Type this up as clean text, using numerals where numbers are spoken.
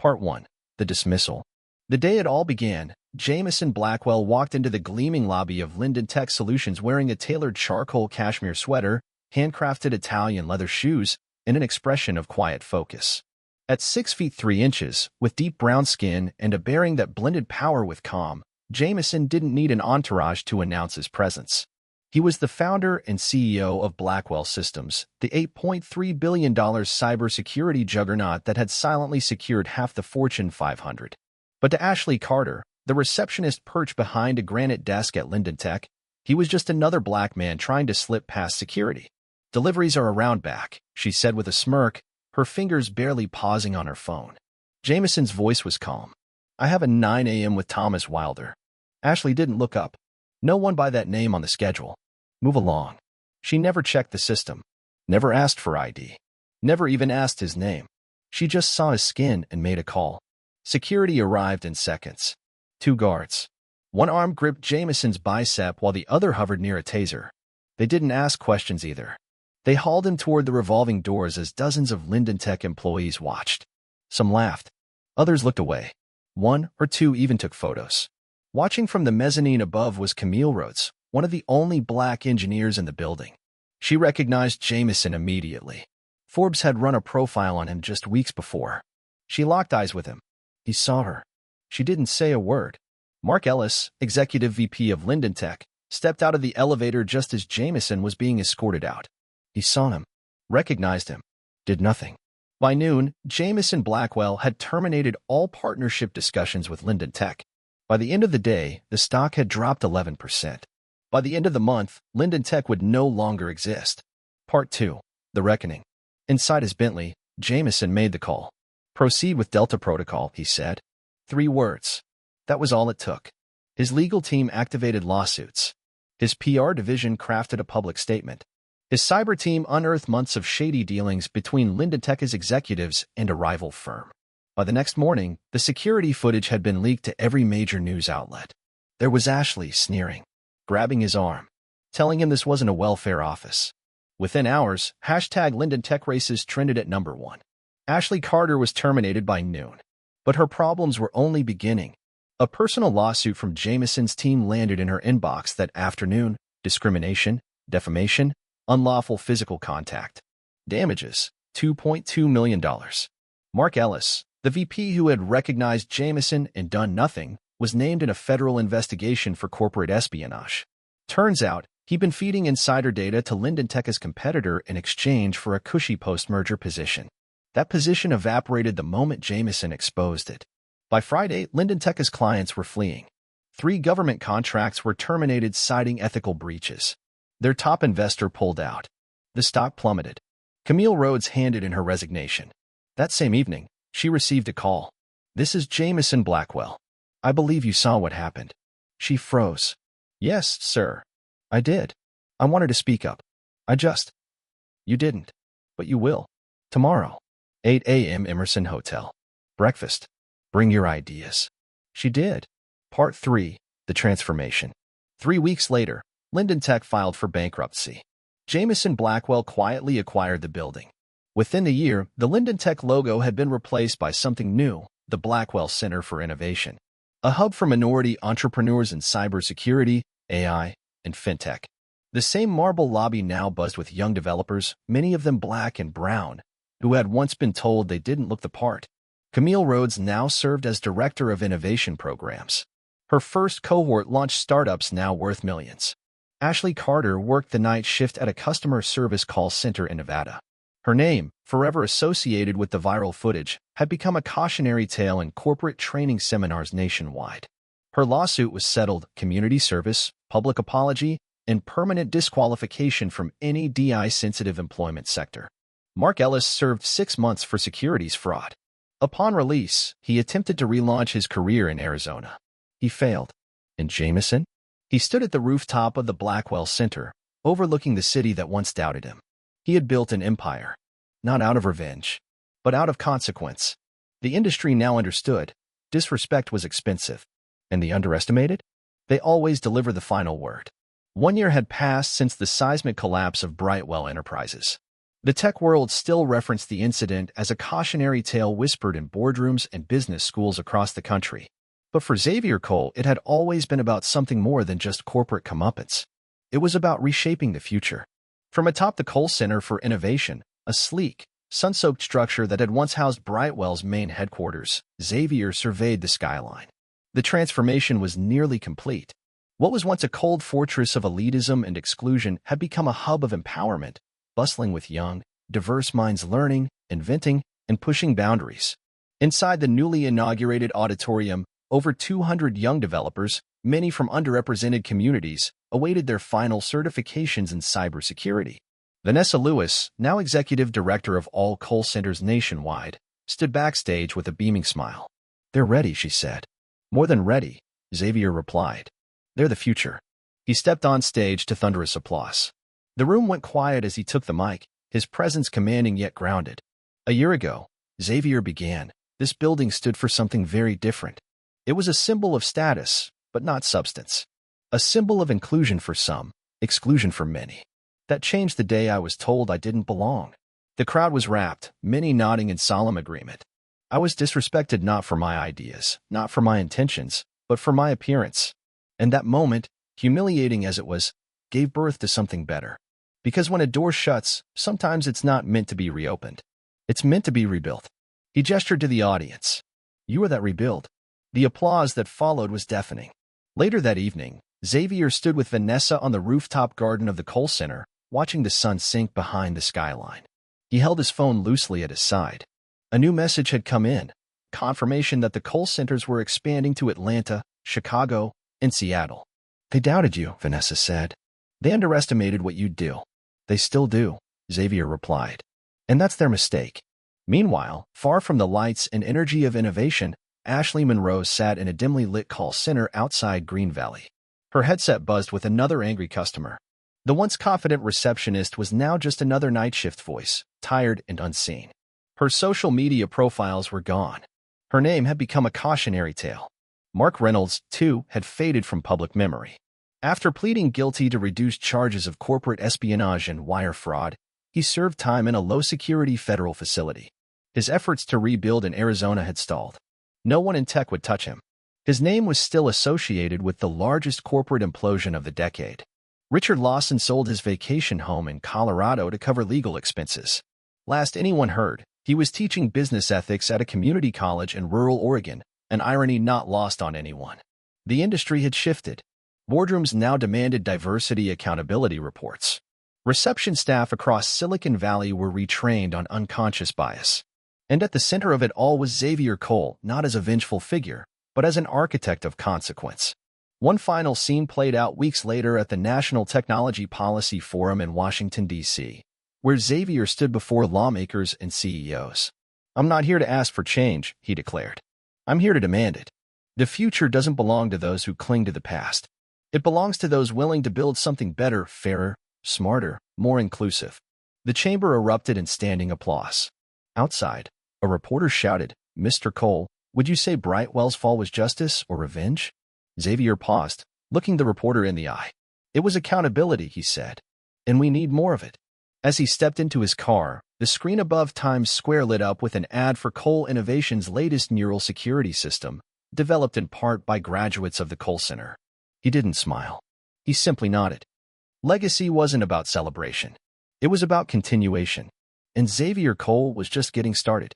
Part 1. The Dismissal. The day it all began, Jameson Blackwell walked into the gleaming lobby of Linden Tech Solutions wearing a tailored charcoal cashmere sweater, handcrafted Italian leather shoes, and an expression of quiet focus. At 6 feet 3 inches, with deep brown skin and a bearing that blended power with calm, Jameson didn't need an entourage to announce his presence. He was the founder and CEO of Blackwell Systems, the $8.3 billion cybersecurity juggernaut that had silently secured half the Fortune 500. But to Ashley Carter, the receptionist perched behind a granite desk at Linden Tech, he was just another black man trying to slip past security. "Deliveries are around back," she said with a smirk, her fingers barely pausing on her phone. Jameson's voice was calm. "I have a 9 a.m. with Thomas Wilder." Ashley didn't look up. "No one by that name on the schedule. Move along." She never checked the system, never asked for ID, never even asked his name. She just saw his skin and made a call. Security arrived in seconds. 2 guards. One arm gripped Jameson's bicep while the other hovered near a taser. They didn't ask questions either. They hauled him toward the revolving doors as dozens of Linden Tech employees watched. Some laughed. Others looked away. 1 or 2 even took photos. Watching from the mezzanine above was Camille Rhodes, one of the only black engineers in the building. She recognized Jameson immediately. Forbes had run a profile on him just weeks before. She locked eyes with him. He saw her. She didn't say a word. Mark Ellis, executive VP of Linden Tech, stepped out of the elevator just as Jameson was being escorted out. He saw him, recognized him, did nothing. By noon, Jameson Blackwell had terminated all partnership discussions with Linden Tech. By the end of the day, the stock had dropped 11%. By the end of the month, Linden Tech would no longer exist. Part 2. The Reckoning. Inside his Bentley, Jameson made the call. "Proceed with Delta Protocol," he said. 3 words. That was all it took. His legal team activated lawsuits. His PR division crafted a public statement. His cyber team unearthed months of shady dealings between Linden Tech's executives and a rival firm. By the next morning, the security footage had been leaked to every major news outlet. There was Ashley sneering, grabbing his arm, telling him this wasn't a welfare office. Within hours, #Linden Tech races trended at number 1. Ashley Carter was terminated by noon. But her problems were only beginning. A personal lawsuit from Jameson's team landed in her inbox that afternoon: discrimination, defamation, unlawful physical contact. Damages: $2.2 million. Mark Ellis, the VP who had recognized Jameson and done nothing, was named in a federal investigation for corporate espionage. Turns out, he'd been feeding insider data to Linden Tech's competitor in exchange for a cushy post-merger position. That position evaporated the moment Jameson exposed it. By Friday, Linden Tech's clients were fleeing. 3 government contracts were terminated citing ethical breaches. Their top investor pulled out. The stock plummeted. Camille Rhodes handed in her resignation. That same evening, she received a call. "This is Jameson Blackwell. I believe you saw what happened." She froze. "Yes, sir. I did. I wanted to speak up. You didn't. But you will. Tomorrow. 8 a.m. Emerson Hotel. Breakfast. Bring your ideas." She did. Part 3. The Transformation. 3 weeks later, Linden Tech filed for bankruptcy. Jameson Blackwell quietly acquired the building. Within a year, the Linden Tech logo had been replaced by something new: the Blackwell Center for Innovation, a hub for minority entrepreneurs in cybersecurity, AI, and fintech. The same marble lobby now buzzed with young developers, many of them black and brown, who had once been told they didn't look the part. Camille Rhodes now served as Director of Innovation Programs. Her first cohort launched startups now worth millions. Ashley Carter worked the night shift at a customer service call center in Nevada. Her name, forever associated with the viral footage, had become a cautionary tale in corporate training seminars nationwide. Her lawsuit was settled: community service, public apology, and permanent disqualification from any DI-sensitive employment sector. Mark Ellis served 6 months for securities fraud. Upon release, he attempted to relaunch his career in Arizona. He failed. And Jameson? He stood at the rooftop of the Blackwell Center, overlooking the city that once doubted him. He had built an empire, not out of revenge, but out of consequence. The industry now understood. Disrespect was expensive. And the underestimated? They always deliver the final word. 1 year had passed since the seismic collapse of Brightwell Enterprises. The tech world still referenced the incident as a cautionary tale whispered in boardrooms and business schools across the country. But for Xavier Cole, it had always been about something more than just corporate comeuppance. It was about reshaping the future. From atop the Cole Center for Innovation, a sleek, sun-soaked structure that had once housed Brightwell's main headquarters, Xavier surveyed the skyline. The transformation was nearly complete. What was once a cold fortress of elitism and exclusion had become a hub of empowerment, bustling with young, diverse minds learning, inventing, and pushing boundaries. Inside the newly inaugurated auditorium, over 200 young developers, many from underrepresented communities, awaited their final certifications in cybersecurity. Vanessa Lewis, now executive director of all Cole Centers nationwide, stood backstage with a beaming smile. "They're ready," she said. "More than ready," Xavier replied. "They're the future." He stepped on stage to thunderous applause. The room went quiet as he took the mic, his presence commanding yet grounded. A year ago, Xavier began, this building stood for something very different. It was a symbol of status, but not substance. A symbol of inclusion for some, exclusion for many. That changed the day I was told I didn't belong. The crowd was rapt, many nodding in solemn agreement. I was disrespected not for my ideas, not for my intentions, but for my appearance. And that moment, humiliating as it was, gave birth to something better. Because when a door shuts, sometimes it's not meant to be reopened. It's meant to be rebuilt. He gestured to the audience. "You are that rebuild." The applause that followed was deafening. Later that evening, Xavier stood with Vanessa on the rooftop garden of the Cole Center, watching the sun sink behind the skyline. He held his phone loosely at his side. A new message had come in, confirmation that the Cole Centers were expanding to Atlanta, Chicago, and Seattle. "They doubted you," Vanessa said. "They underestimated what you'd do." "They still do," Xavier replied. "And that's their mistake." Meanwhile, far from the lights and energy of innovation, Ashley Monroe sat in a dimly lit call center outside Green Valley. Her headset buzzed with another angry customer. The once confident receptionist was now just another night shift voice, tired and unseen. Her social media profiles were gone. Her name had become a cautionary tale. Mark Reynolds, too, had faded from public memory. After pleading guilty to reduced charges of corporate espionage and wire fraud, he served time in a low-security federal facility. His efforts to rebuild in Arizona had stalled. No one in tech would touch him. His name was still associated with the largest corporate implosion of the decade. Richard Lawson sold his vacation home in Colorado to cover legal expenses. Last anyone heard, he was teaching business ethics at a community college in rural Oregon, an irony not lost on anyone. The industry had shifted. Boardrooms now demanded diversity accountability reports. Reception staff across Silicon Valley were retrained on unconscious bias. And at the center of it all was Xavier Cole, not as a vengeful figure, but as an architect of consequence. One final scene played out weeks later at the National Technology Policy Forum in Washington, D.C., where Xavier stood before lawmakers and CEOs. "I'm not here to ask for change," he declared. "I'm here to demand it. The future doesn't belong to those who cling to the past. It belongs to those willing to build something better, fairer, smarter, more inclusive." The chamber erupted in standing applause. Outside, a reporter shouted, "Mr. Cole, would you say Brightwell's fall was justice or revenge?" Xavier paused, looking the reporter in the eye. "It was accountability," he said. "And we need more of it." As he stepped into his car, the screen above Times Square lit up with an ad for Cole Innovation's latest neural security system, developed in part by graduates of the Cole Center. He didn't smile. He simply nodded. Legacy wasn't about celebration. It was about continuation. And Xavier Cole was just getting started.